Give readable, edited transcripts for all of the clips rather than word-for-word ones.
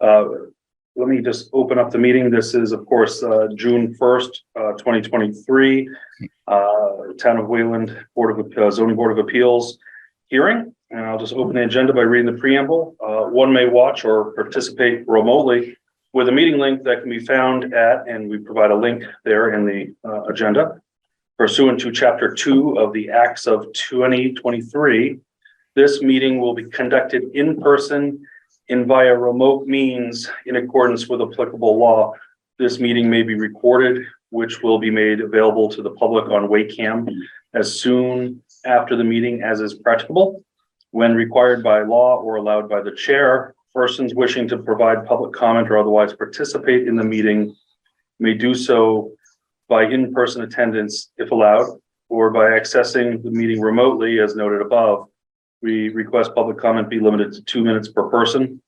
Let me just open up the meeting. This is, of course, June 1st, 2023, Town of Wayland Zoning Board of Appeals hearing. And I'll just open the agenda by reading the preamble. One may watch or participate remotely with a meeting link that can be found at, and we provide a link there in the agenda, pursuant to Chapter 2 of the Acts of 2023. This meeting will be conducted in person and via remote means in accordance with applicable law. This meeting may be recorded, which will be made available to the public on Waycam as soon after the meeting as is practicable. When required by law or allowed by the chair, persons wishing to provide public comment or otherwise participate in the meeting may do so by in-person attendance if allowed, or by accessing the meeting remotely as noted above. We request public comment be limited to 2 minutes per person.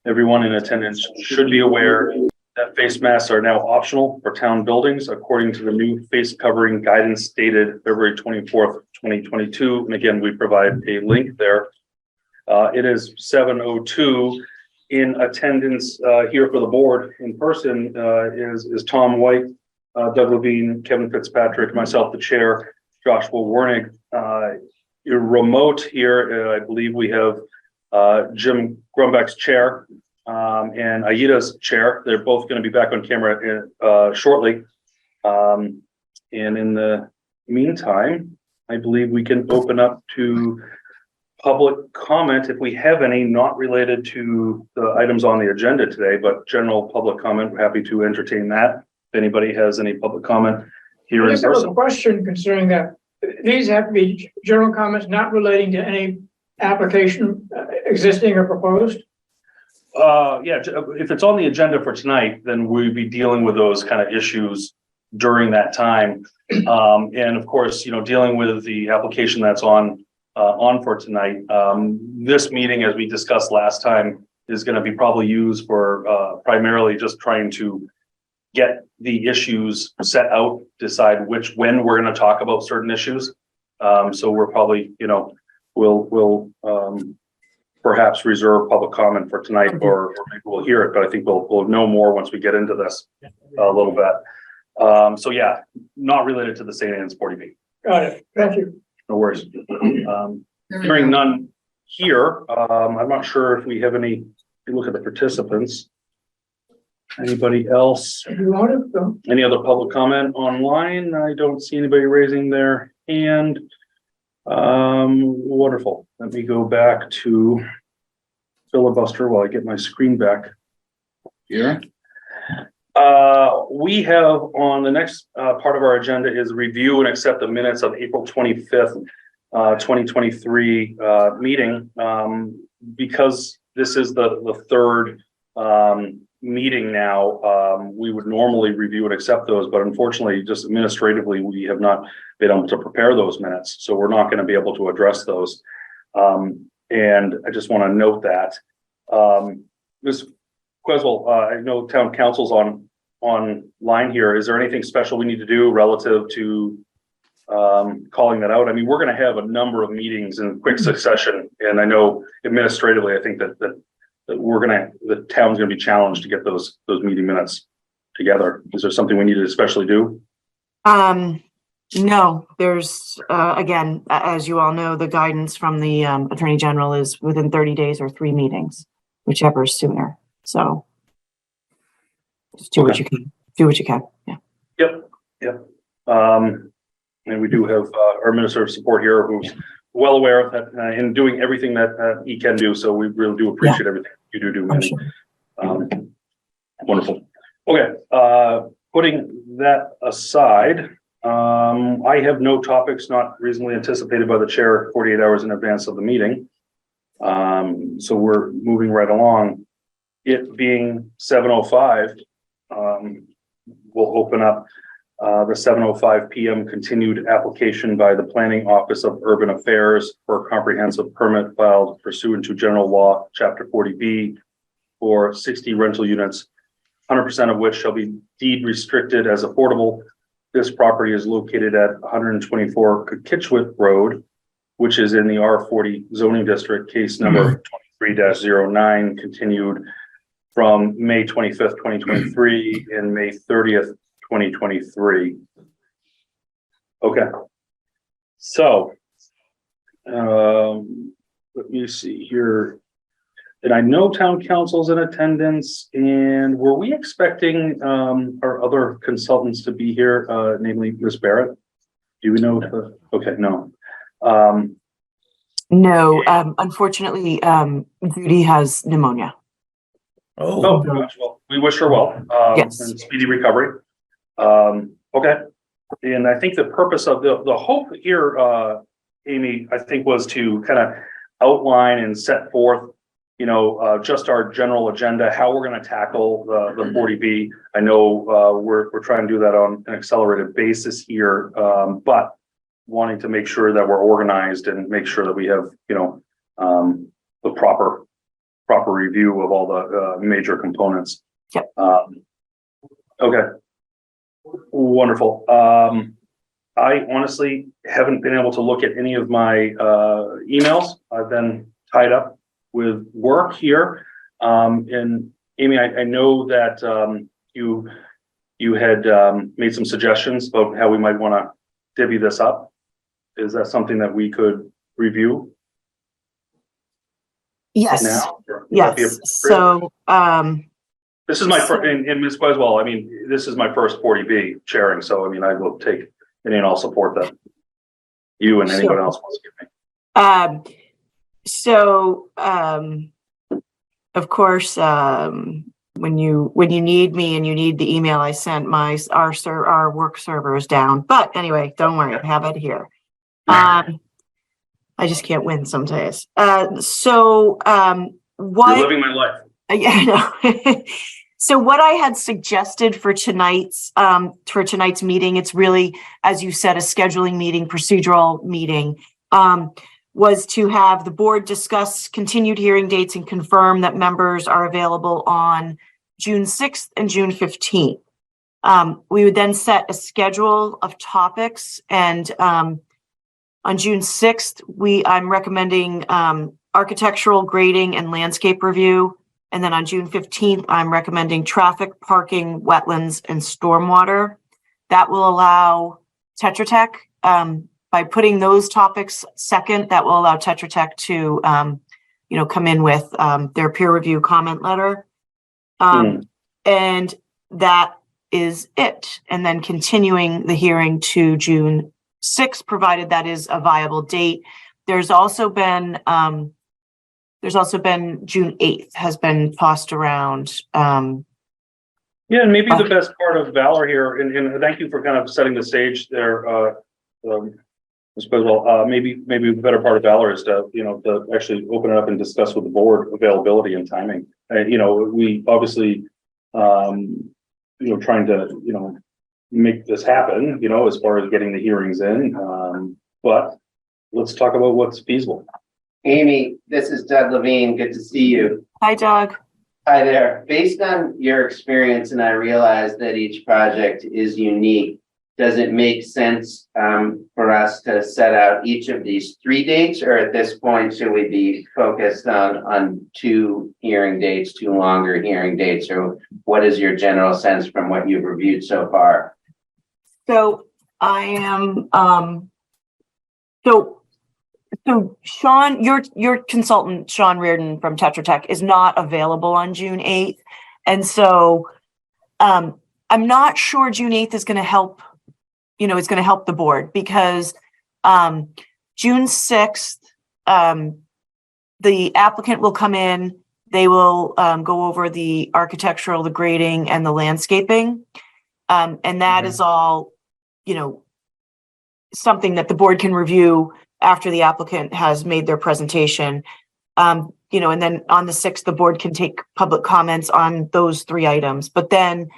Everyone in attendance should be aware that face masks are now optional for town buildings according to the new face covering guidance dated February 24th, 2022. And again, we provide a link there. It is 7:02. In attendance here for the board in person is Tom White, Doug Levine, Kevin Fitzpatrick, myself, the chair, Joshua Wernig. Remote here, I believe we have Jim Grumbeck's chair and Aida's chair. They're both going to be back on camera shortly. And in the meantime, I believe we can open up to public comment if we have any, not related to the items on the agenda today, but general public comment. We're happy to entertain that. If anybody has any public comment here in person. I have a question concerning that. These have to be general comments not relating to any application existing or proposed? Yeah, if it's on the agenda for tonight, then we'd be dealing with those kind of issues during that time. And of course, dealing with the application that's on for tonight. This meeting, as we discussed last time, is going to be probably used for primarily just trying to get the issues set out, decide when we're going to talk about certain issues. So we're probably, we'll perhaps reserve public comment for tonight, or maybe we'll hear it, but I think we'll know more once we get into this a little bit. So yeah, not related to the St. Anne's 40B. Got it. Thank you. No worries. Hearing none here, I'm not sure if we have any. If you look at the participants, anybody else? If you want it, though. Any other public comment online? I don't see anybody raising their hand. Wonderful. Let me go back to filibuster while I get my screen back here. We have on the next part of our agenda is review and accept the minutes of April 25th, 2023 meeting. Because this is the third meeting now, we would normally review and accept those, but unfortunately, just administratively, we have not been able to prepare those minutes. So we're not going to be able to address those. And I just want to note that. Ms. Queswell, I know town council's online here. Is there anything special we need to do relative to calling that out? I mean, we're going to have a number of meetings in quick succession, and I know administratively, I think that the town's going to be challenged to get those meeting minutes together. Is there something we need to especially do? No, there's again, as you all know, the guidance from the Attorney General is within 30 days or 3 meetings, whichever is sooner. So just do what you can. Do what you can. Yeah. Yep. And we do have our Minister of Support here, who's well aware of that in doing everything that he can do. So we really do appreciate everything you do. Sure. Wonderful. Okay. Putting that aside, I have no topics not reasonably anticipated by the chair 48 hours in advance of the meeting. So we're moving right along. It being 7:05, we'll open up the 7:05 p.m. continued application by the Planning Office of Urban Affairs for a comprehensive permit filed pursuant to General Law, Chapter 40B, for 60 rental units, 100% of which shall be deed restricted as affordable. This property is located at 124 Kitchwit Road, which is in the R40 zoning district, case number 23-09, continued from May 25th, 2023 and May 30th, 2023. Okay. So, let me see here. And I know town council's in attendance, and were we expecting, our other consultants to be here, namely Ms. Barrett? Do we know? Okay, no. No, unfortunately, Judy has pneumonia. Oh, gosh, well, we wish her well, Yes. and speedy recovery. Okay. And I think the purpose of the hope here, Amy, I think was to kind of outline and set forth, just our general agenda, how we're going to tackle the 40B. I know, we're trying to do that on an accelerated basis here, but wanting to make sure that we're organized and make sure that we have, the proper review of all the major components. Yep. Okay. Wonderful. I honestly haven't been able to look at any of my emails. I've been tied up with work here. And Amy, I know that you had made some suggestions about how we might want to divvy this up. Is that something that we could review Yes, now? Or would that be yes. appropriate? So, This is my first, and Ms. Queswell, I mean, this is my first 40B chairing, so I mean, I will take any and all support that you and anyone else wants to give me. Of course, when you need me and you need the email I sent, our work server is down. But anyway, don't worry, I have it here. I just can't win some days. You're living my life. Yeah, I know. So what I had suggested for tonight's meeting, it's really, as you said, a scheduling meeting, procedural meeting, was to have the board discuss continued hearing dates and confirm that members are available on June 6th and June 15th. We would then set a schedule of topics, and on June 6th, I'm recommending architectural grading and landscape review. And then on June 15th, I'm recommending traffic, parking, wetlands, and stormwater. That will allow Tetra Tech, by putting those topics second, that will allow Tetra Tech to, come in with their peer review comment letter. And that is it. And then continuing the hearing to June 6th, provided that is a viable date. There's also been June 8th has been tossed around. Yeah, and maybe the best part of Valor here, and thank you for kind of setting the stage there, I suppose, maybe the better part of Valor is to actually open it up and discuss with the board availability and timing. We obviously, trying to, make this happen, as far as getting the hearings in, but let's talk about what's feasible. Amy, this is Doug Levine. Good to see you. Hi, Doug. Hi there. Based on your experience, and I realize that each project is unique, does it make sense for us to set out each of these 3 dates, or at this point, should we be focused on 2 hearing dates, 2 longer hearing dates, or what is your general sense from what you've reviewed so far? So I am, So Sean, your consultant, Sean Reardon from Tetra Tech, is not available on June 8th. And so I'm not sure June 8th is going to help, is going to help the board, because June 6th, the applicant will come in, they will go over the architectural, the grading, and the landscaping. And that is all, something that the board can review after the applicant has made their presentation. And then on the 6th, the board can take public comments on those 3 items. But then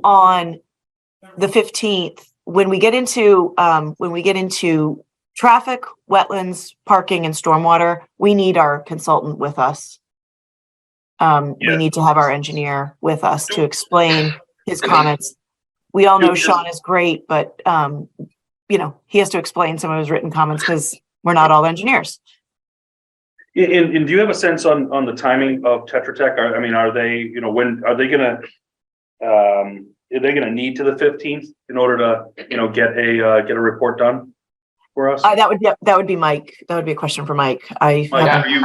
on the 15th, when we get into traffic, wetlands, parking, and stormwater, we need our consultant with us. We need to have our engineer with us to explain his comments. We all know Sean is great, but he has to explain some of his written comments because we're not all engineers. And do you have a sense on the timing of Tetra Tech? I mean, are they, you know, when are they gonna, are they gonna need to the 15th in order to, you know, get a report done for us? That would be Mike. That would be a question for Mike. Mike, are you,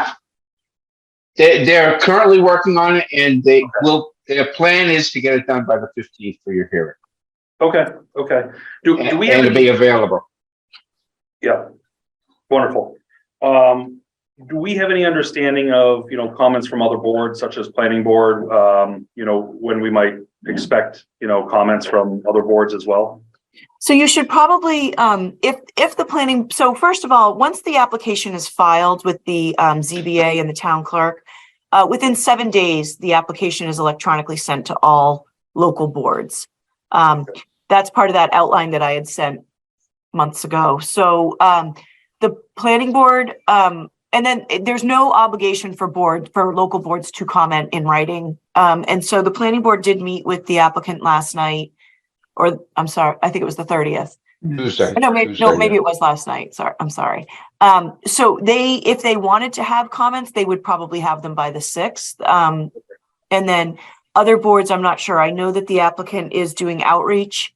They're currently working on it, and their plan is to get it done by the 15th for your hearing. okay. Do we have And to any? be available. Yeah, wonderful. Do we have any understanding of, you know, comments from other boards such as planning board, you know, when we might expect, you know, comments from other boards as well? So you should probably, if the planning, so first of all, once the application is filed with the ZBA and the town clerk, within 7 days, the application is electronically sent to all local boards. That's part of that outline that I had sent months ago. So the planning board, and then there's no obligation for local boards to comment in writing. And so the planning board did meet with the applicant last night, or I'm sorry, I think it was the 30th. Tuesday. No, maybe Tuesday, it was last night. Sorry, I'm sorry. So if they wanted to have comments, they would probably have them by the 6th. And then other boards, I'm not sure. I know that the applicant is doing outreach,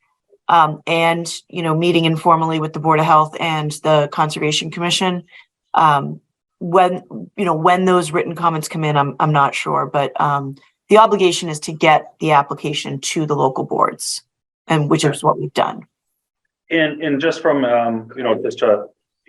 and, you know, meeting informally with the Board of Health and the Conservation Commission. When those written comments come in, I'm not sure, but the obligation is to get the application to the local boards, and which is what we've done. And just from, you know, just to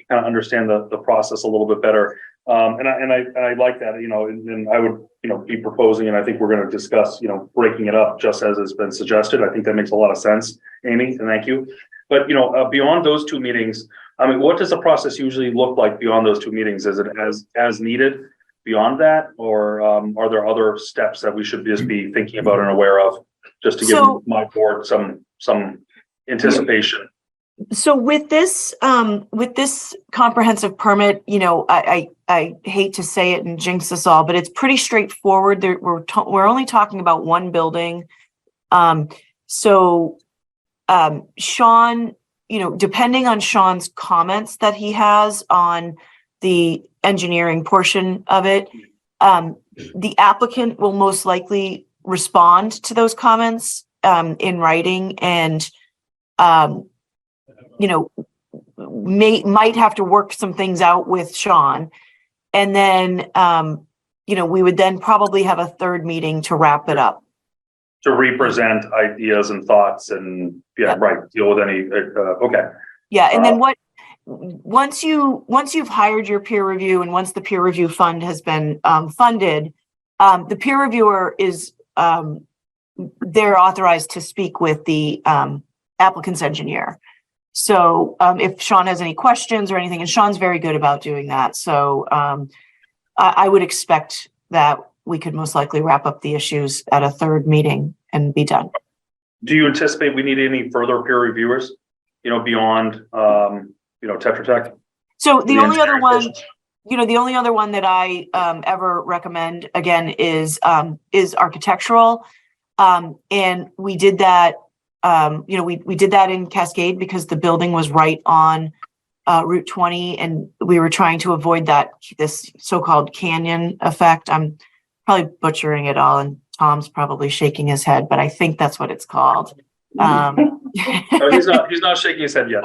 kind of understand the process a little bit better. And I like that, you know, and I would, you know, be proposing, and I think we're going to discuss, you know, breaking it up just as has been suggested. I think that makes a lot of sense, Amy, and thank you. But, you know, beyond those 2 meetings, I mean, what does the process usually look like beyond those 2 meetings? Is it as needed beyond that? Or are there other steps that we should just be thinking about and aware of, just to give my board some anticipation? So with this comprehensive permit, you know, I hate to say it and jinx us all, but it's pretty straightforward. We're only talking about one building. Sean, you know, depending on Sean's comments that he has on the engineering portion of it, the applicant will most likely respond to those comments in writing, and you know, might have to work some things out with Sean. And then, you know, we would then probably have a 3rd meeting to wrap it up. To represent ideas and thoughts and, right, deal with any, okay. Yeah, and then once you've hired your peer review, and once the peer review fund has been funded, the peer reviewer is, they're authorized to speak with the applicant's engineer. So if Sean has any questions or anything, and Sean's very good about doing that. So I would expect that we could most likely wrap up the issues at a 3rd meeting and be done. Do you anticipate we need any further peer reviewers, you know, beyond, you know, Tetra Tech? So the only other one, you know, the only other one that I ever recommend, again, is architectural. And we did that, you know, we did that in Cascade because the building was right on Route 20, and we were trying to avoid this so-called canyon effect. I'm probably butchering it all, and Tom's probably shaking his head, but I think that's what it's called. No, he's not shaking his head yet.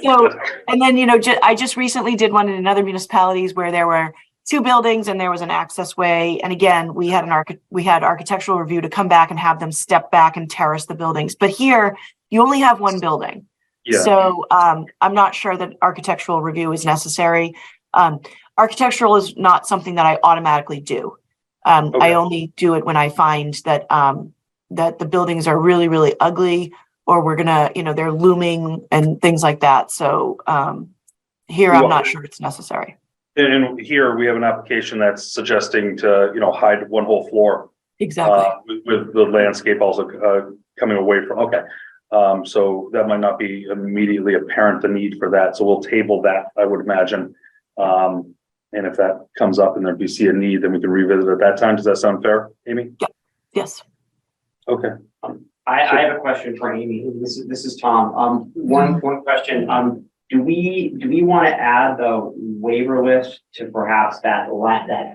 So, and then, you know, I just recently did one in another municipalities where there were 2 buildings and there was an access way. And again, we had architectural review to come back and have them step back and terrace the buildings. But here, you only have 1 building. Yeah. So I'm not sure that architectural review is necessary. Architectural is not something that I automatically do. Okay. I only do it when I find that that the buildings are really, really ugly, or we're gonna, you know, they're looming and things like that. So here, I'm not sure it's necessary. And here we have an application that's suggesting to, you know, hide 1 whole floor. Exactly. With the landscape also coming away from, okay. So that might not be immediately apparent, the need for that. So we'll table that, I would imagine. And if that comes up and we see a need, then we can revisit at that time. Does that sound fair, Amy? Yeah. Yes. Okay. I have a question for Amy. This is Tom. One question. do we want to add the waiver list to perhaps that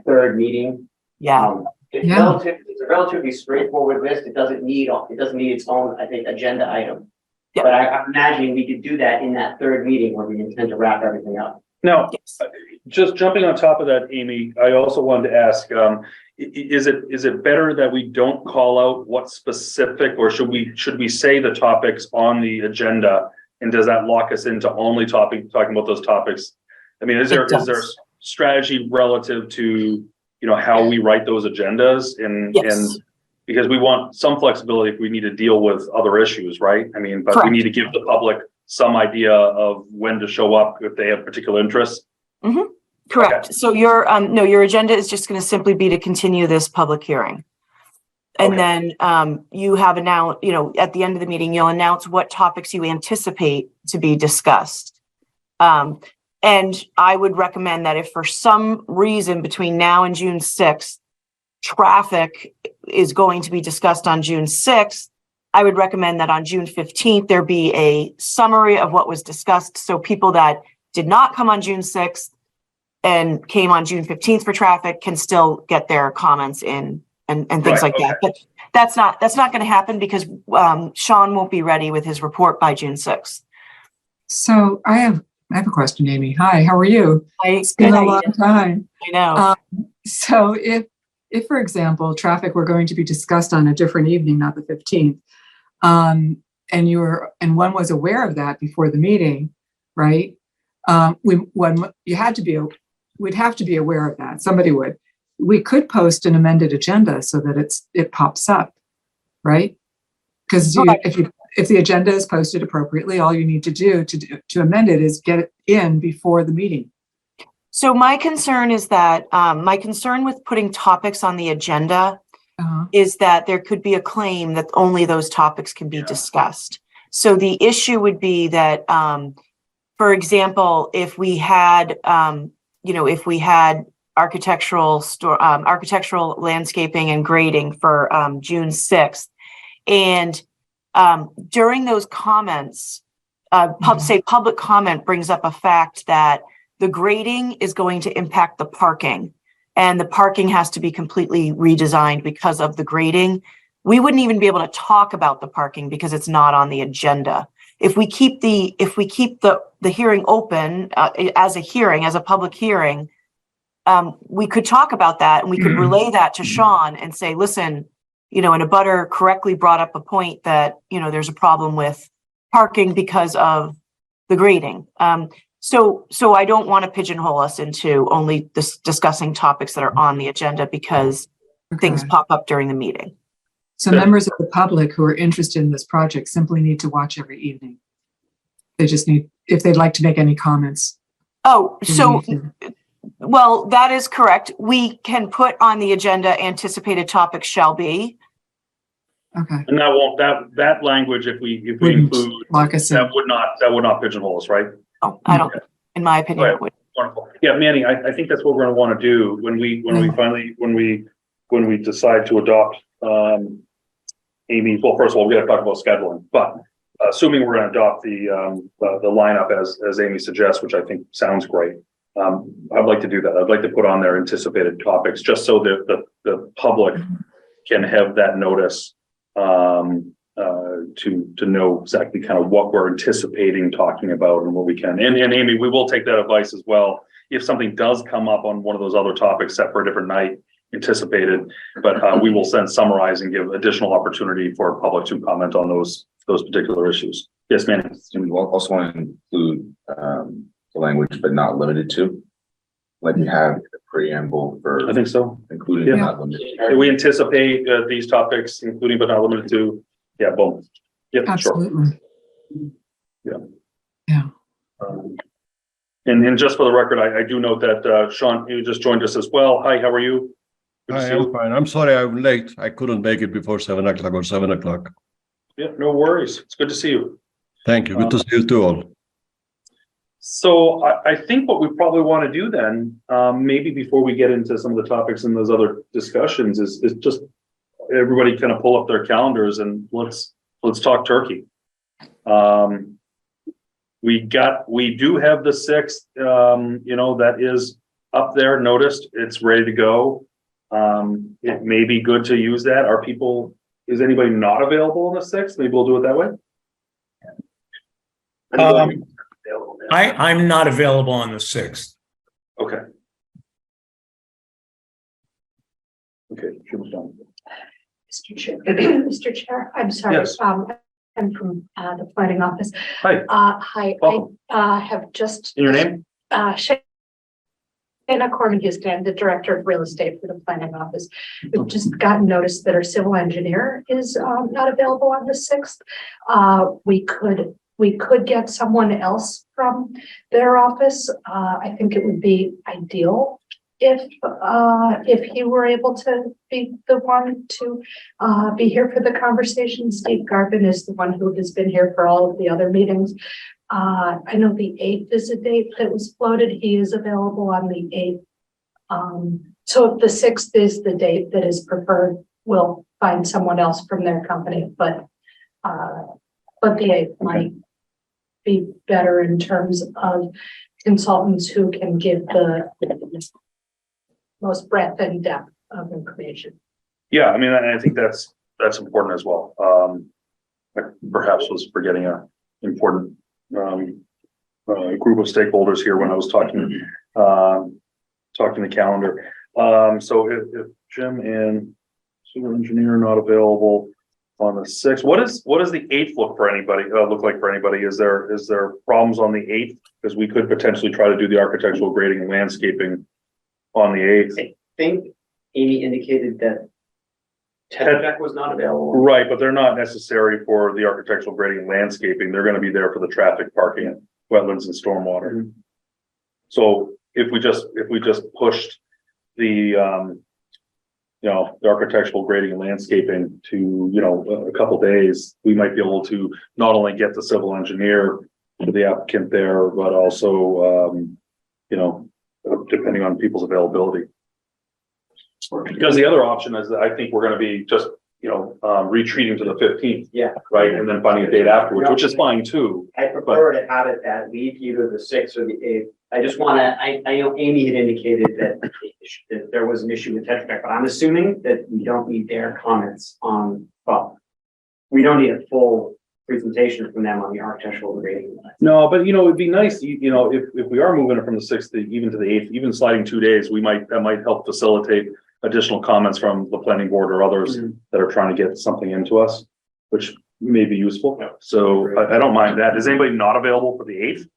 third meeting? Yeah, It's a relatively straightforward list. It doesn't need its own, I think, agenda item. Yeah. But I'm imagining we could do that in that third meeting where we intend to wrap everything up. Now, yes. just jumping on top of that, Amy, I also wanted to ask, is it better that we don't call out what specific, or should we say the topics on the agenda? And does that lock us into only talking about those topics? I mean, is there strategy relative to, how we write those agendas and because we want some flexibility if we need to deal with other issues, right? I mean, but we Correct. need to give the public some idea of when to show up if they have particular interests. Correct. So your agenda is just going to simply be to continue this public hearing. And then you have now, at the end of the meeting, you'll announce what topics you anticipate to be discussed. And I would recommend that if for some reason between now and June 6th, traffic is going to be discussed on June 6th, I would recommend that on June 15th, there be a summary of what was discussed. So people that did not come on June 6th and came on June 15th for traffic can still get their comments in and things like that. But that's not going to happen because Sean won't be ready with his report by June 6th. So I have a question, Amy. Hi, how are you? It's been a long time. I know. So if, for example, traffic were going to be discussed on a different evening, not the 15th, and one was aware of that before the meeting, right? We'd have to be aware of that. Somebody would. We could post an amended agenda so that it pops up, right? Because if the agenda is posted appropriately, all you need to do to amend it is get it in before the meeting. So my concern is that my concern with putting topics on the agenda is that there could be a claim that only those topics can be discussed. So the issue would be that, for example, if we had architectural landscaping and grading for June 6th, and during those comments, public comment brings up a fact that the grading is going to impact the parking, and the parking has to be completely redesigned because of the grading. We wouldn't even be able to talk about the parking because it's not on the agenda. If we keep the hearing open as a public hearing, we could talk about that and we could relay that to Sean and say, listen, and a butter correctly brought up a point that, there's a problem with parking because of the grading. So I don't want to pigeonhole us into only discussing topics that are on the agenda because things pop up during the meeting. So members of the public who are interested in this project simply need to watch every evening. They just need, if they'd like to make any comments. Oh, well, that is correct. We can put on the agenda anticipated topics shall be. Okay. And that language, if we Wouldn't include, lock us in. that would not pigeonhole us, right? Oh, I don't, in my opinion, it would. Wonderful. Yeah, Manny, I think that's what we're gonna wanna do when we decide to adopt, Amy, well, first of all, we gotta talk about scheduling, but assuming we're gonna adopt the lineup as Amy suggests, which I think sounds great. I'd like to do that. I'd like to put on their anticipated topics, just so that the public can have that notice, to know exactly kind of what we're anticipating talking about and what we can. And Amy, we will take that advice as well. If something does come up on one of those other topics set for a different night, anticipated, but we will then summarize and give additional opportunity for public to comment on those particular issues. Yes, Manny. We also want to include the language, but not limited to, like we have the preamble for. I think so. Including Yeah. but not limited to. We anticipate these topics, including but not limited to. Yeah, boom. Yep, sure. Absolutely. Yeah. Yeah. And just for the record, I do note that Sean, you just joined us as well. Hi, how are you? Good to Hi, see you. I'm fine. I'm sorry I'm late. I couldn't make it before 7 o'clock or 7 o'clock. Yeah, no worries. It's good to see you. Thank you. Good to see you too all. So I think what we probably want to do then, maybe before we get into some of the topics and those other discussions is just everybody kind of pull up their calendars and let's talk turkey. we do have the 6th, that is up there, noticed, it's ready to go. It may be good to use that. Is anybody not available on the 6th? Maybe we'll do it that way. I'm not available on the 6th. Okay. Okay, Jim's done. Mr. Chair, Mr. Chair, I'm sorry. Yes. I'm from the planning office. Hi, Hi, welcome. I have just. And your name? Shayna Corman Houston, the Director of Real Estate for the planning office. We've just gotten notice that our civil engineer is not available on the 6th. We could get someone else from their office. I think it would be ideal if he were able to be the one to be here for the conversation. Steve Garvin is the one who has been here for all of the other meetings. I know the 8th is a date that was floated. He is available on the 8th. So if the 6th is the date that is preferred, we'll find someone else from their company, but the 8th might be better in terms of consultants who can give the most breadth and depth of information. Yeah, I mean, I think that's important as well. I perhaps was forgetting a important group of stakeholders here when I was talking the calendar. So if Jim and civil engineer are not available on the 6th, what does the 8th look like for anybody? Is there problems on the 8th? Because we could potentially try to do the architectural grading and landscaping on the 8th. I think Amy indicated that Tetra Tech was not available. Right, but they're not necessary for the architectural grading and landscaping. They're going to be there for the traffic, parking, wetlands, and stormwater. So if we just pushed the the architectural grading and landscaping to a couple days, we might be able to not only get the civil engineer for the applicant there, but also depending on people's availability. Because the other option is that I think we're going to be just retreating to the 15th. Yeah. Right, and then finding a date afterwards, which is fine too. I prefer to have it that week, either the 6th or the 8th. I just want to, I know Amy had indicated that there was an issue with Tetra Tech, but I'm assuming that we don't need their comments on, we don't need a full presentation from them on the architectural grading. No, but it'd be nice, if we are moving it from the 6th even to the 8th, even sliding 2 days, that might help facilitate additional comments from the planning board or others that are trying to get something into us, which may be useful. So I don't mind that. Is anybody not available for the 8th?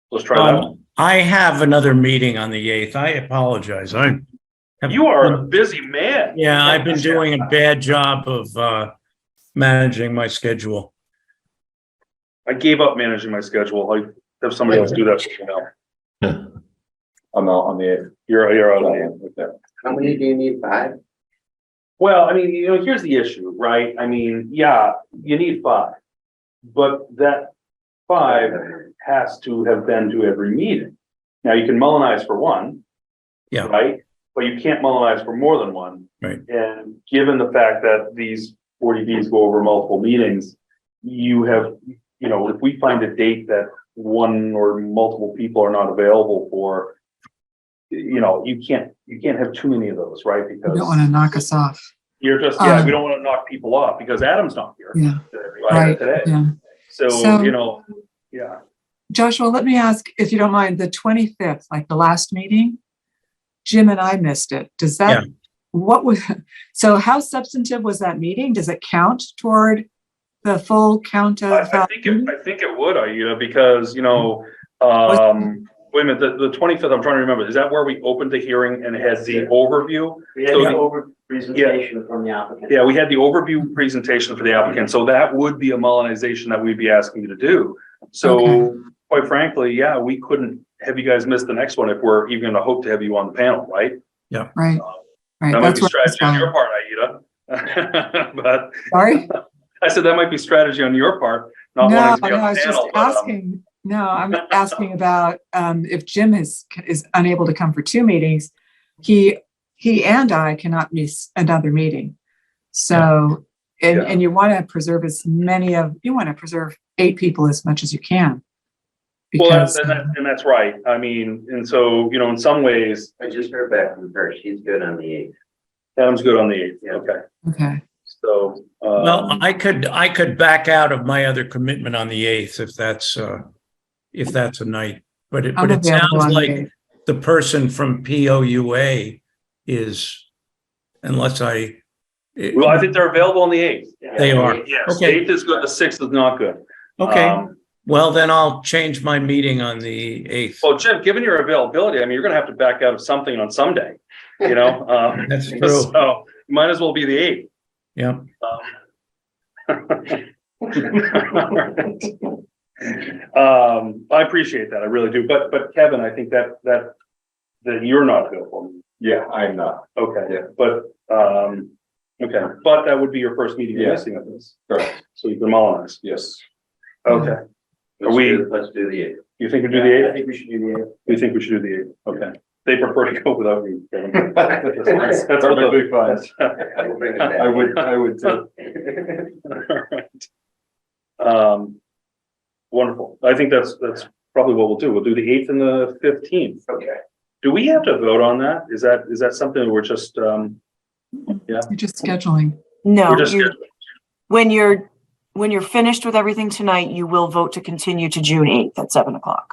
Let's try that. I have another meeting on the 8th. I apologize. You are a busy man. Yeah, I've been doing a bad job of managing my schedule. I gave up managing my schedule. I have somebody else do that for me now. I'm out on the 8th. You're out on the 8th. How many do you need? 5? Well, I mean, here's the issue, right? I mean, yeah, you need 5, but that 5 has to have been to every meeting. Now you can mullinize for one. Yeah. Right? But you can't mullinize for more than one. Right. And given the fact that these 40Bs go over multiple meetings, you have, if we find a date that one or multiple people are not available for, you can't have too many of those, right? Because You don't want to knock us off. you're just, we don't want to knock people off because Adam's not here. Yeah. Right, today. Yeah. So, yeah. Joshua, let me ask, if you don't mind, the 25th, like the last meeting, Jim and I missed it. Does that, so how substantive was that meeting? Does it count toward the full count of? I think it would, Aida, because, wait a minute, the 25th, I'm trying to remember, is that where we opened the hearing and had the overview? We had the over presentation from the applicant. Yeah, we had the overview presentation for the applicant, so that would be a mullinization that we'd be asking you to do. So quite frankly, yeah, we couldn't have you guys miss the next one if we're even gonna hope to have you on the panel, right? Yeah. Right. That might That's be what I was strategy on your following. part, Aida. But Sorry? I said that might be strategy on your part, not No, wanting to be no, on I the was panel. just asking. No, I'm asking about if Jim is unable to come for 2 meetings, he and I cannot miss another meeting. So, and you want to preserve 8 people as much as you can. Well, Because, and that's right. I mean, and so, you know, in some ways, I just heard back from her. She's good on the 8th. Adam's good on the 8th. Okay. okay, So, Well, I could back out of my other commitment on the 8th if that's a night. But I'm it available sounds on the like 8th. the person from POUA is, unless I. well, I think they're available on the 8th. They are. Yes, Okay. 8th is good, the 6th is not good. Okay, well, then I'll change my meeting on the 8th. Well, Jim, given your availability, I mean, you're gonna have to back out of something on some day, you know? That's true. So, might as well be the 8th. Yeah. I appreciate that, I really do, but Kevin, I think that you're not available. Yeah, I'm not. Okay, Yeah. but, okay, but that would be your first meeting you're Yeah. missing of this, Correct. so you can mullinize. Yes. Okay, Let's we- do- Let's do the 8th. you think we do the 8th? I think we should do the 8th. We think we should do the 8th, okay. They prefer to go without me. Kevin. That's what the- perfectly fine. We'll bring it back. I would too. Alright. Wonderful. I think that's probably what we'll do. We'll do the 8th and the 15th. Okay. Do we have to vote on that? Is that something we're just, you're just scheduling. No, we're just, when you're finished with everything tonight, you will vote to continue to June 8th at 7:00.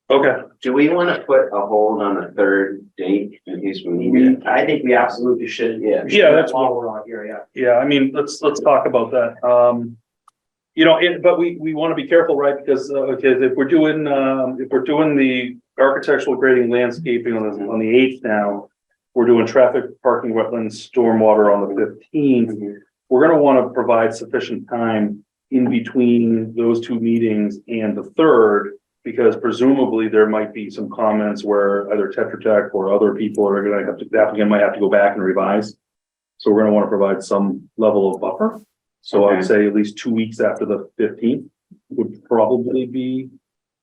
okay. Do we want to put a hold on a third date in case we need it? I think we absolutely should. Yeah. We should Yeah, that's while we're on here, yeah. Yeah, I mean, let's talk about that. You know, but we want to be careful, right? Because, okay, if we're doing the architectural grading landscaping on the 8th now, we're doing traffic, parking, wetlands, stormwater on the 15th. We're going to want to provide sufficient time in between those two meetings and the 3rd, because presumably there might be some comments where either Tetra Tech or other people are going to have to, the applicant might have to go back and revise. So we're going to want to provide some level of buffer. So I'd say at least 2 weeks after the 15th would probably be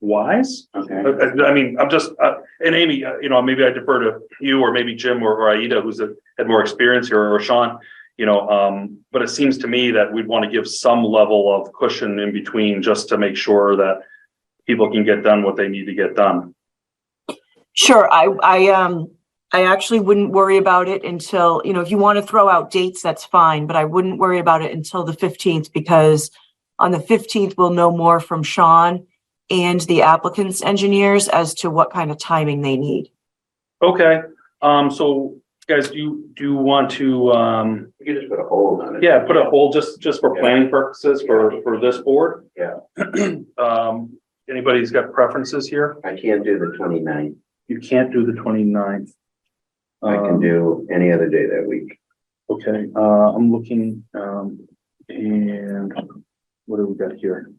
wise. Okay. I mean, I'm just, and Amy, you know, maybe I defer to you or maybe Jim or Aida, who's had more experience here, or Sean, you know, but it seems to me that we'd want to give some level of cushion in between just to make sure that people can get done what they need to get done. Sure, I actually wouldn't worry about it until, you know, if you want to throw out dates, that's fine, but I wouldn't worry about it until the 15th, because on the 15th, we'll know more from Sean and the applicant's engineers as to what kind of timing they need. Okay, so guys, do you want to, We could just put a hold on it. yeah, put a hold just for planning purposes for this board? Yeah. Anybody's got preferences here? I can't do the 29th. You can't do the 29th. I can do any other day that week. Okay, I'm looking, and what do we got here?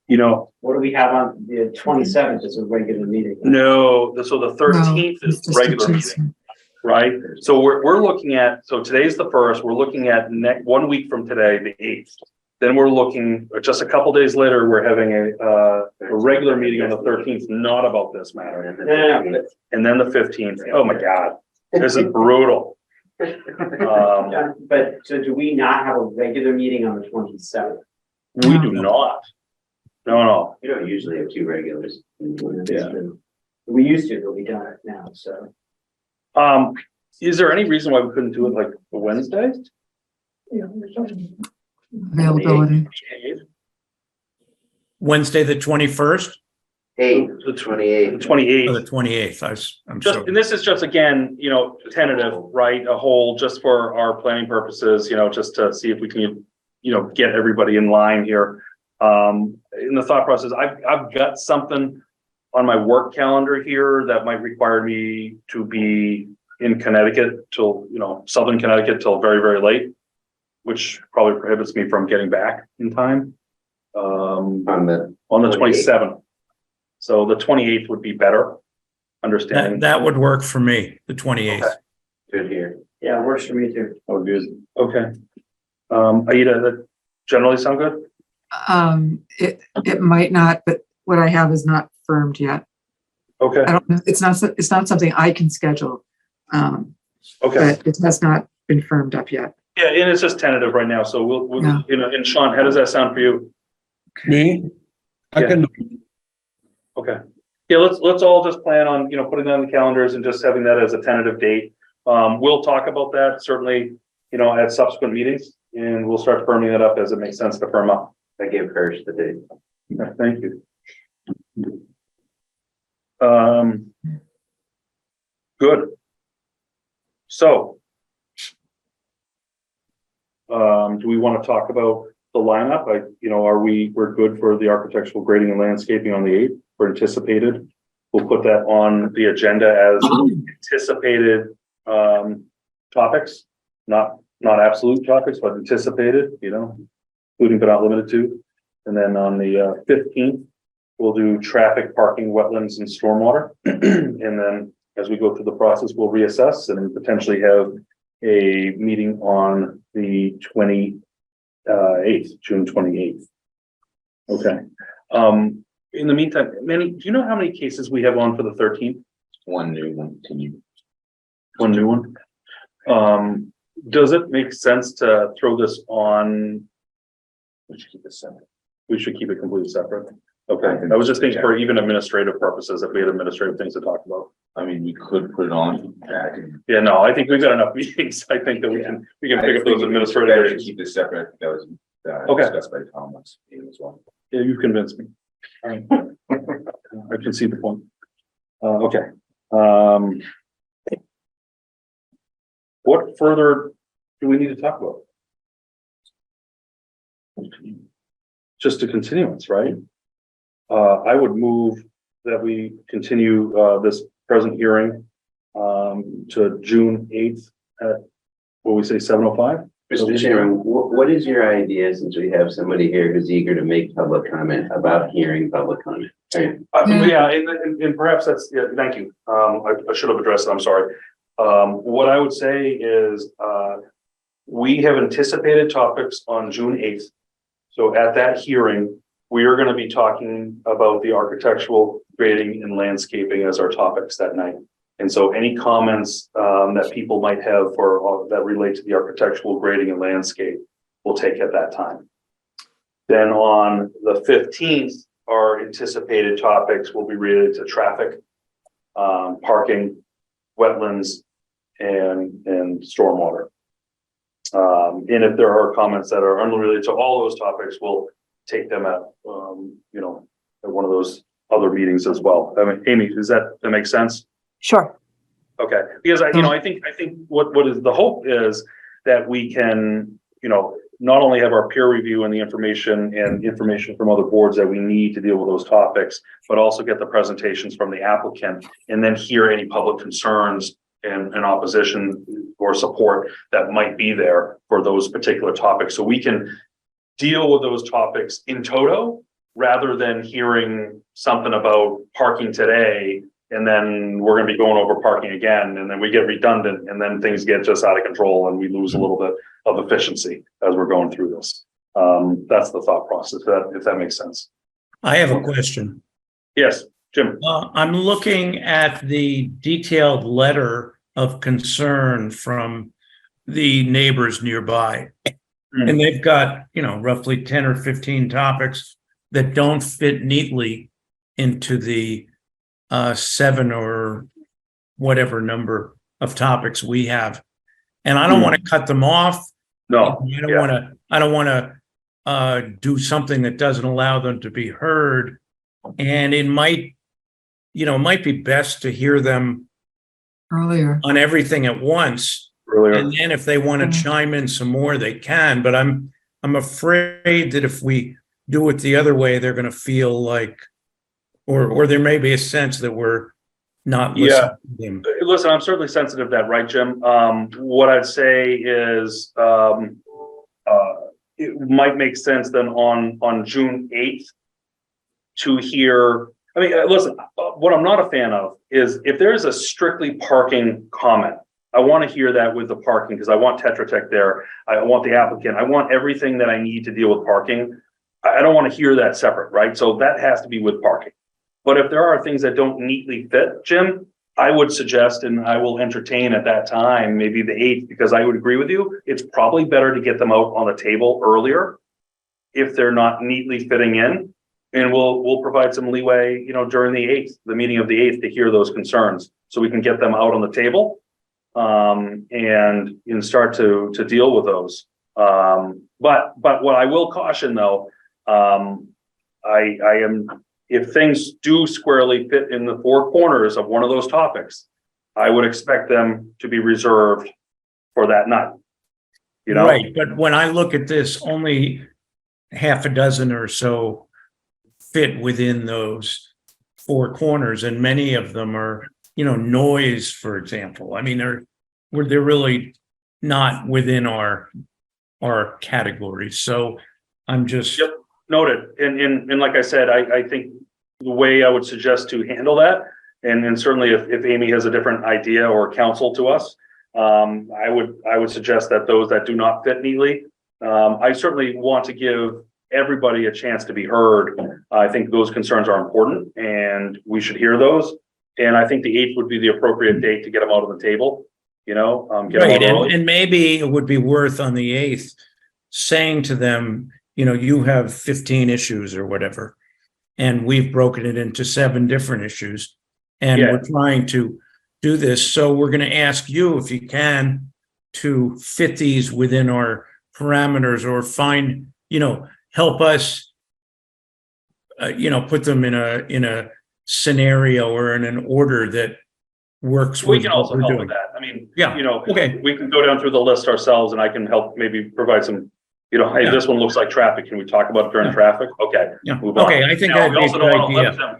You know, What do we have on the 27th is a regular meeting? no, so the 13th No, is it's the just a regular Tuesday. meeting, right? So we're looking at, so today's the 1st, we're looking at 1 week from today, the 8th. Then we're looking, just a couple days later, we're having a regular meeting on the 13th, not about this matter. And then the 15th, oh my God, this is brutal. But so do we not have a regular meeting on the 27th? We do not. No. You don't usually have 2 regulars. Yeah. We used to, but we don't now, so. Is there any reason why we couldn't do it like a Wednesday? Availability. Wednesday, the 21st 8, The 28. 28th. or the 28th? I'm Just, sorry. and this is just, again, you know, tentative, right? A whole, just for our planning purposes, you know, just to see if we can, you know, get everybody in line here. In the thought process, I've got something on my work calendar here that might require me to be in Connecticut till, you know, Southern Connecticut till very, very late, which probably prohibits me from getting back in time. On the On the 28th. 27th. So the 28th would be better, understanding. That would work for me, the 28th. Okay. good here. Yeah, it works for me too. Oh, good. Okay. Aida, that generally sound good? It might not, but what I have is not firmed yet. Okay, I don't know, it's not something I can schedule. okay. But it has not been firmed up yet. Yeah, and it's just tentative right now, so we'll, Yeah. you know, and Sean, how does that sound for you? Me? I Yeah. can do it. Okay. Yeah, let's all just plan on, putting that on the calendars and just having that as a tentative date. We'll talk about that certainly, at subsequent meetings, and we'll start firming that up as it makes sense to firm up. I gave Hirsch the date. Okay, thank you. Good. So. Do we want to talk about the lineup? We're good for the architectural grading and landscaping on the 8th for anticipated. We'll put that on the agenda as anticipated, topics, not absolute topics, but anticipated, including but not limited to. And then on the 15th, we'll do traffic, parking, wetlands, and stormwater. And then as we go through the process, we'll reassess and potentially have a meeting on the 28th, June 28th. Okay. In the meantime, Manny, do you know how many cases we have on for the 13th? One new one, can you? One new one. Does it make sense to throw this on? We should keep it separate. We should keep it completely separate. Okay, I was just thinking for even administrative purposes, if we had administrative things to talk about. I mean, we could put it on. Yeah, no, I think we've got enough meetings. I think that we can pick up those administrative Better to issues. keep it separate. That was Okay. discussed by Tom once as well. Yeah, you've convinced me. All right. I can see the point. Okay. What further do we need to talk about? Just a continuance, right? I would move that we continue this present hearing to June 8th at, what we say, 7:05? Mr. Chairman, what is your idea, since we have somebody here who's eager to make public comment about hearing public comment? Right. Yeah, and perhaps that's, yeah, thank you. I should have addressed it, I'm sorry. What I would say is, we have anticipated topics on June 8th. So at that hearing, we are going to be talking about the architectural grading and landscaping as our topics that night. And so any comments that people might have that relate to the architectural grading and landscape, we'll take at that time. Then on the 15th, our anticipated topics will be related to traffic, parking, wetlands, and stormwater. And if there are comments that are unrelated to all those topics, we'll take them at at one of those other meetings as well. I mean, Amy, that make sense? Sure. Okay, because I think what is the hope is that we can, not only have our peer review and the information from other boards that we need to deal with those topics, but also get the presentations from the applicant and then hear any public concerns and opposition or support that might be there for those particular topics. So we can deal with those topics in toto rather than hearing something about parking today and then we're going to be going over parking again, and then we get redundant, and then things get just out of control, and we lose a little bit of efficiency as we're going through this. That's the thought process. If that makes sense. I have a question. Yes, Jim. I'm looking at the detailed letter of concern from the neighbors nearby, and they've got roughly 10 or 15 topics that don't fit neatly into the 7 or whatever number of topics we have, and I don't want to cut them off. No, I don't want to do something that doesn't allow them to be heard. And it might be best to hear them earlier on everything at once. Earlier. And then if they want to chime in some more, they can. But I'm afraid that if we do it the other way, they're going to feel like, or there may be a sense that we're not listening to them. Listen, I'm certainly sensitive to that, right, Jim? What I'd say is it might make sense then on June 8th to hear. I mean, listen, what I'm not a fan of is if there is a strictly parking comment, I want to hear that with the parking because I want Tetra Tech there. I want the applicant. I want everything that I need to deal with parking. I don't want to hear that separate, right? So that has to be with parking. But if there are things that don't neatly fit, Jim, I would suggest, and I will entertain at that time, maybe the 8th, because I would agree with you. It's probably better to get them out on the table earlier if they're not neatly fitting in. And we'll provide some leeway, during the meeting of the 8th to hear those concerns, so we can get them out on the table. And start to deal with those. But what I will caution though, if things do squarely fit in the four corners of one of those topics, I would expect them to be reserved for that night. Right, but when I look at this, only half a dozen or so fit within those four corners, and many of them are, noise, for example. I mean, they're really not within our categories. So I'm just. Yep, noted. And like I said, I think the way I would suggest to handle that, and certainly if Amy has a different idea or counsel to us, I would suggest that those that do not fit neatly, I certainly want to give everybody a chance to be heard. I think those concerns are important and we should hear those. And I think the 8th would be the appropriate date to get them out on the table, get them Right, out early. and maybe it would be worth on the 8th saying to them, you have 15 issues or whatever, and we've broken it into 7 different issues, and Yeah. we're trying to do this. So we're going to ask you, if you can, to fit these within our parameters, or find, help us, put them in a scenario or in an order that works We with can what also we're help doing. with that. I mean, Yeah, okay. we can go down through the list ourselves and I can help maybe provide some, hey, Yeah. this one looks like traffic. Can we talk about it during Yeah. traffic? Okay. Yeah, Move on. okay, I think Now, that'd we be a also good don't want to idea. limit them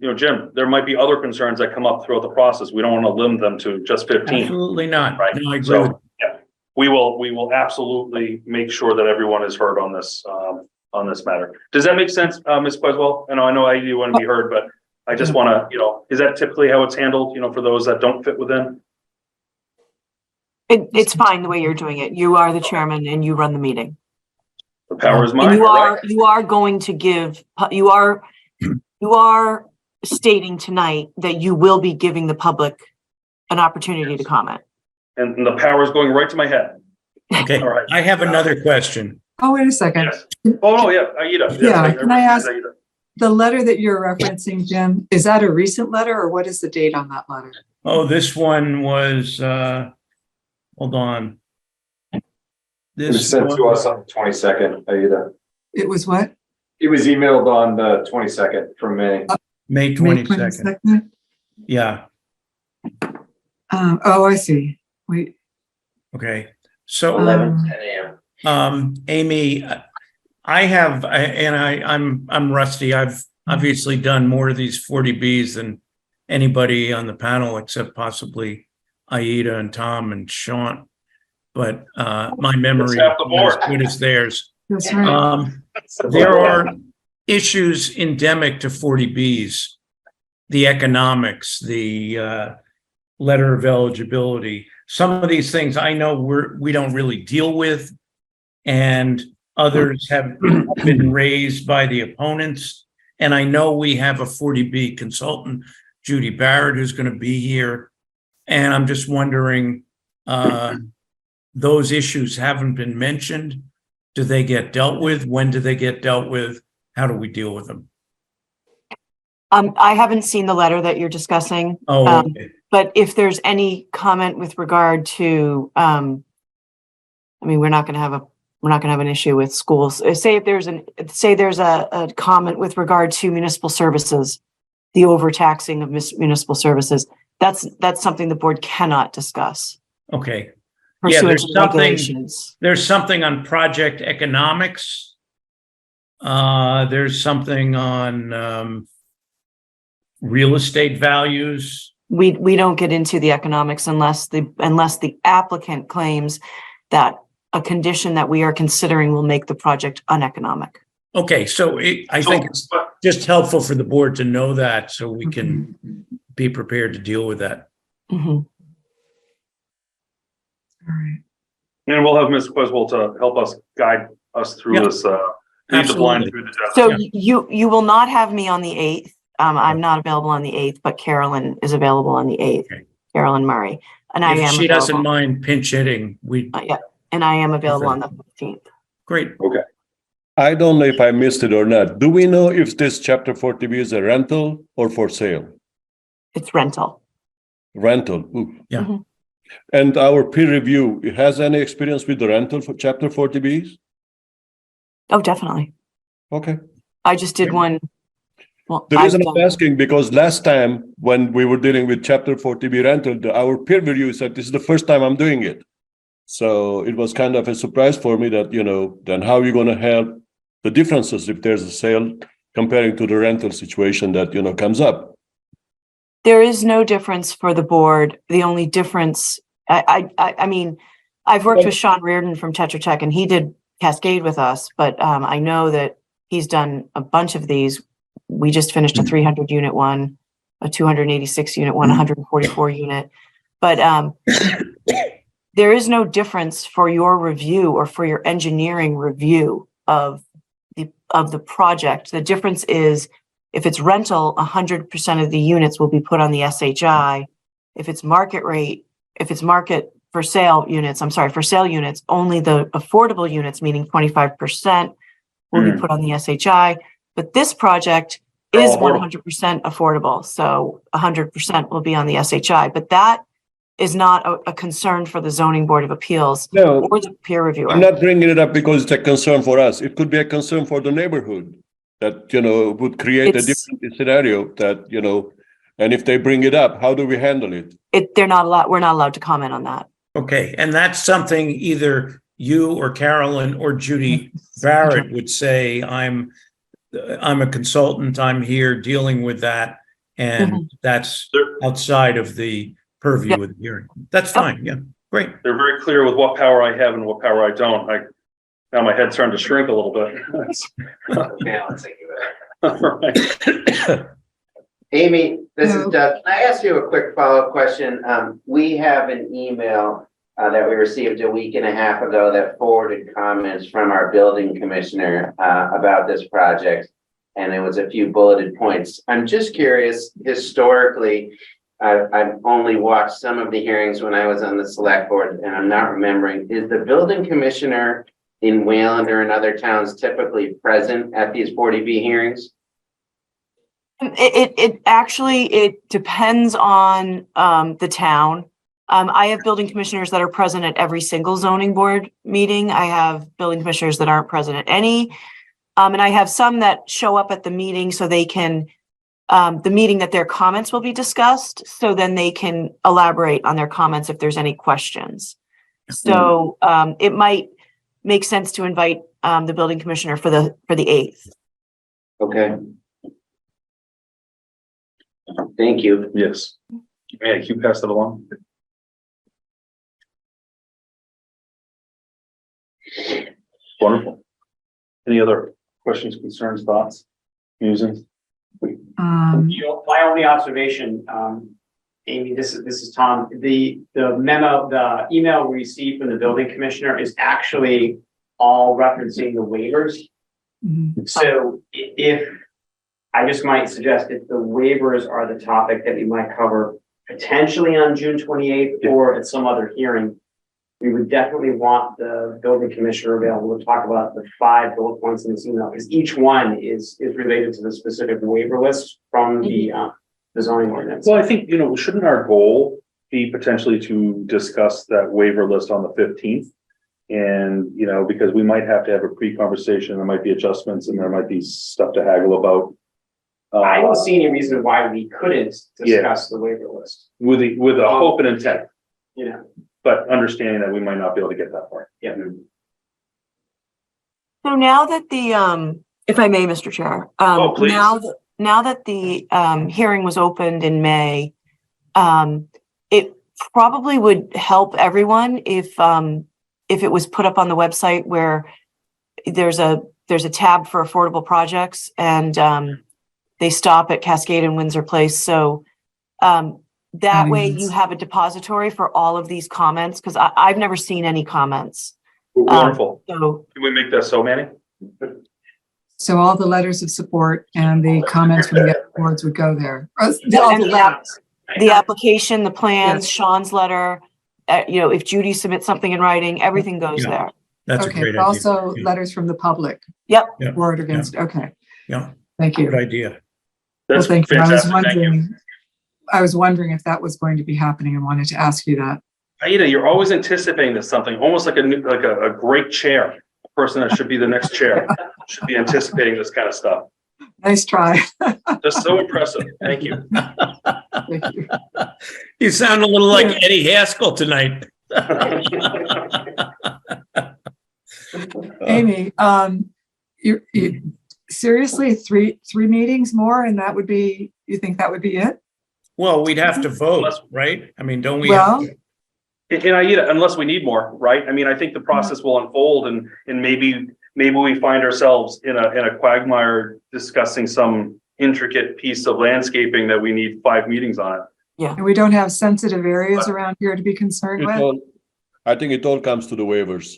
to, Jim, there might be other concerns that come up throughout the process. We don't want to limit them to just 15. Absolutely not. Right. No, I agree with So, yeah, we will absolutely make sure that everyone is heard on this matter. Does that make sense, Ms. Queswell? I know you want to be heard, but I just want to, is that typically how it's handled, for those that don't fit within? It's fine the way you're doing it. You are the chairman and you run the meeting. The power is And mine, right? you are going to give, you are stating tonight that you will be giving the public an opportunity to comment. And the power is going right to my head. Okay, All right. I have another question. Oh, wait a second. Yes. Oh, yeah, Aida. Yes, Yeah, can I ask- Aida. The letter that you're referencing, Jim, is that a recent letter or what is the date on that letter? Oh, this one was, hold on. It This was sent to one- us on the 22nd, Aida. It was what? It was emailed on the 22nd from May. May May 22nd. 22nd? Yeah, Oh, I see. Wait. okay. So, 11:10 a.m. Amy, I'm rusty. I've obviously done more of these 40Bs than anybody on the panel, except possibly Aida and Tom and Sean. But my memory half the is board. as good as theirs. That's right. There are issues endemic to 40Bs, the economics, the letter of eligibility. Some of these things I know we don't really deal with, and others have been raised by the opponents. And I know we have a 40B consultant, Judy Barrett, who's going to be here. And I'm just wondering, those issues haven't been mentioned. Do they get dealt with? When do they get dealt with? How do we deal with them? I haven't seen the letter that you're discussing. Oh, okay. But if there's any comment with regard to, we're not going to have an issue with schools. Say there's a comment with regard to municipal services, the overtaxing of municipal services. That's something the board cannot discuss. Okay. Yeah, Pursuant there's to something, regulations. there's something on project economics. There's something on real estate values. We don't get into the economics unless the applicant claims that a condition that we are considering will make the project uneconomic. Okay, so I think it's just helpful for the board to know that, so we can be prepared to deal with that. Mhm. All right. And we'll have Ms. Queswell to help us guide us through Yeah. this, lead the blind Absolutely. through the desert. So you will not have me on the 8th. I'm not available on the 8th, but Carolyn is available on the 8th. Okay. Carolyn Murray. And I If am she doesn't available. mind pinch hitting, we, Yeah, and I am available Okay. on the 15th. great. Okay. I don't know if I missed it or not. Do we know if this chapter 40B is a rental or for sale? It's rental. Rental. Ooh. Yeah. Mhm. And our peer review, has any experience with the rental for chapter 40Bs? Oh, definitely. Okay. I just did one. Well, The I've reason I'm done- asking, because last time when we were dealing with chapter 40B rental, our peer review said, this is the first time I'm doing it. So it was kind of a surprise for me that, then how are you going to help the differences if there's a sale comparing to the rental situation that, comes up? There is no difference for the board. The only difference, I mean, I've worked with Sean Reardon from Tetra Tech and he did Cascade with us, but I know that he's done a bunch of these. We just finished a 300 unit one, a 286 unit one, 144 unit. But there is no difference for your review or for your engineering review of the project. The difference is if it's rental, 100% of the units will be put on the SHI. If it's market rate, if it's market for sale units, for sale units, only the affordable units, meaning 25% will be put on the SHI. But this project is 100% affordable. So 100% will be on the SHI, but that is not a concern for the zoning board of appeals No, or the peer reviewer. I'm not bringing it up because it's a concern for us. It could be a concern for the neighborhood that, would create a It's- different scenario that, and if they bring it up, how do we handle it? We're not allowed to comment on that. Okay, and that's something either you or Carolyn or Judy Barrett would say, I'm a consultant, I'm here dealing with that, and that's outside of the purview of the hearing. That's fine, yeah, great. They're very clear with what power I have and what power I don't. Now my head's starting to shrink a little bit. Right. Amy, this is Doug. Can I ask you a quick follow-up question? We have an email that we received a week and a half ago that forwarded comments from our building commissioner about this project. And it was a few bulleted points. I'm just curious, historically, I've only watched some of the hearings when I was on the select board and I'm not remembering. Is the building commissioner in Wayland or in other towns typically present at these 40B hearings? It actually depends on the town. I have building commissioners that are present at every single zoning board meeting. I have building commissioners that aren't present at any. And I have some that show up at the meeting so they can, the meeting that their comments will be discussed. So then they can elaborate on their comments if there's any questions. So it might make sense to invite the building commissioner for the 8th. Okay. Thank you. Yes. Yeah, you pass it along. Wonderful. Any other questions, concerns, thoughts, musings? My only observation, Amy, this is Tom, the memo, the email we received from the building commissioner is actually all referencing the waivers. So if, I just might suggest if the waivers are the topic that we might cover potentially on June 28th or at some other hearing, we would definitely want the building commissioner available to talk about the 5 bullet points in this email, because each one is related to the specific waiver list from the zoning ordinance. Well, I think, shouldn't our goal be potentially to discuss that waiver list on the 15th? And, because we might have to have a pre-conversation, there might be adjustments and there might be stuff to haggle about. I don't see any reason why we couldn't discuss the waiver list. With a hope and intent, Yeah. but understanding that we might not be able to get that far. Yeah. So now that the, if I may, Mr. Chair, please. now that the hearing was opened in May, it probably would help everyone if it was put up on the website where there's a tab for affordable projects and they stop at Cascade and Windsor Place. So that way you have a depository for all of these comments, because I've never seen any comments. Wonderful. So Can we make that so, Manny? So all the letters of support and the comments from the other boards would go there. All the letters. the application, the plans, Yes. Sean's letter, if Judy submits something in writing, everything goes Yeah. there. That's a Okay, great but idea. also Yeah. letters from the public. Yep. Yeah. For it against, okay, Yeah, thank you. good idea. Well, That's thank you. fantastic. Thank you. I was wondering if that was going to be happening and wanted to ask you that. Aida, you're always anticipating this something, almost like a great chair. A person that should be the next chair should be anticipating this kind of stuff. Nice try. Just so impressive. Thank you. Thank you. You sound a little like Eddie Haskell tonight. Amy, you seriously, three meetings more and that would be, you think that would be it? Well, we'd have to vote, right? I mean, don't we? Well- have to- And Aida, unless we need more, right? I mean, I think the process will unfold and maybe we find ourselves in a quagmire discussing some intricate piece of landscaping that we need 5 meetings on it. And we don't have sensitive areas around here to be concerned It with? all, I think it all comes to the waivers.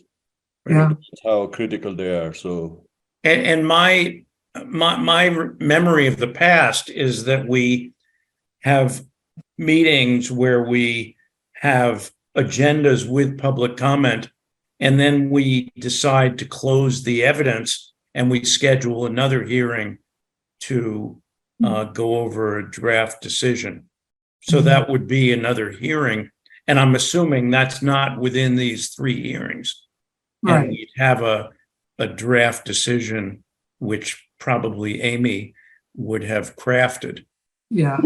Yeah. That's how critical they are, so. And my memory of the past is that we have meetings where we have agendas with public comment, and then we decide to close the evidence and we schedule another hearing to go over a draft decision. So that would be another hearing. And I'm assuming that's not within these 3 hearings. And Right. we'd have a draft decision, which probably Amy would have crafted. Yeah,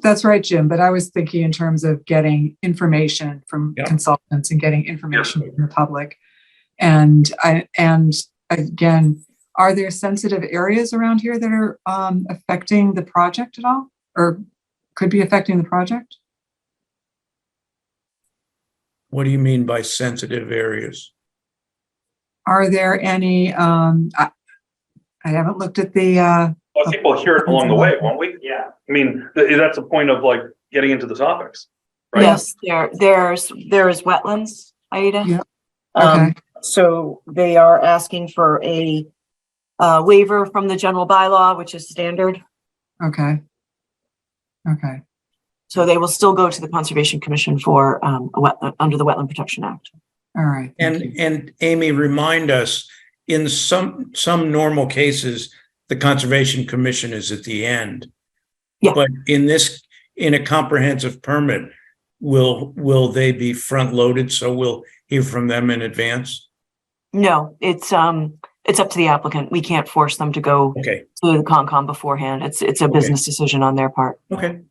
that's right, Jim. But I was thinking in terms of getting information from Yeah. consultants and getting information from the public. And again, are there sensitive areas around here that are affecting the project at all? Or could be affecting the project? What do you mean by sensitive areas? Are there any, I haven't looked at the, I think we'll hear it along the way, won't we? Yeah. I mean, that's a point of like getting into the topics, right? Yes, there's wetlands, Aida. Yeah. Um, Okay. so they are asking for a waiver from the general bylaw, which is standard. okay. Okay, So they will still go to the Conservation Commission for under the Wetland Protection Act. all right. thank you. And Amy, remind us, in some normal cases, the Conservation Commission is at the end. Yeah. But in a comprehensive permit, will they be front loaded? So we'll hear from them in advance? No, it's up to the applicant. We can't force them to go Okay, to the Concom beforehand. It's a business decision on their part. okay.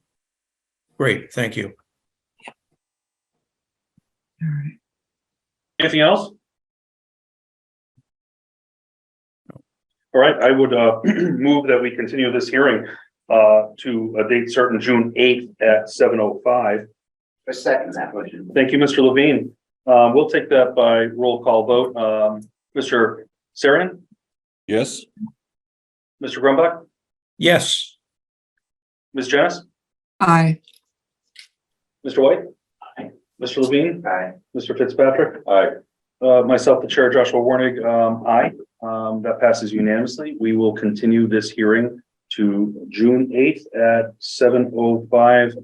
Great, thank you. All right. Anything else? All right, I would move that we continue this hearing to a date certain, June 8th at 7:05. A second that motion. Thank you, Mr. Levine. We'll take that by roll call vote. Mr. Sarian, Yes, Mr. Grumbach, Yes, Ms. Janice, Aye. Mr. White? Aye. Mr. Levine? Aye. Mr. Fitzpatrick? Aye. Myself, the chair, Joshua Warnig, aye. That passes unanimously. We will continue this hearing to June 8th at 7:05.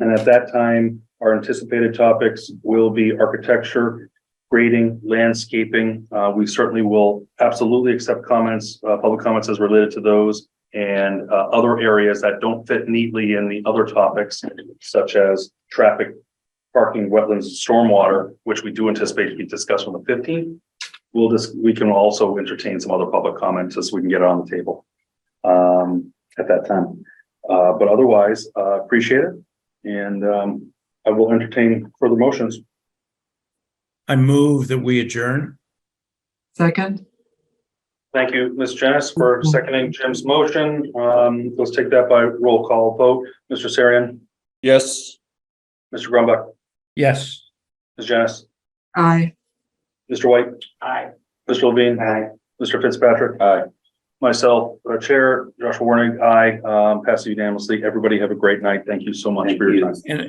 And at that time, our anticipated topics will be architecture, grading, landscaping. We certainly will absolutely accept comments, public comments as related to those, and other areas that don't fit neatly in the other topics, such as traffic, parking, wetlands, stormwater, which we do anticipate to be discussed on the 15th. We can also entertain some other public comments as we can get it on the table at that time. But otherwise, appreciate it. And I will entertain further motions. I move that we adjourn. Second? Thank you, Ms. Janice, for seconding Jim's motion. Let's take that by roll call vote. Mr. Sarian, yes. Mr. Grumbach, Yes. Ms. Janice, Aye. Mr. White, Aye. Mr. Levine, Aye. Mr. Fitzpatrick. Aye. Myself, Chair Joshua Warnig, aye. Passes unanimously. Everybody have a great night. Thank you so much Thank for your you. time. And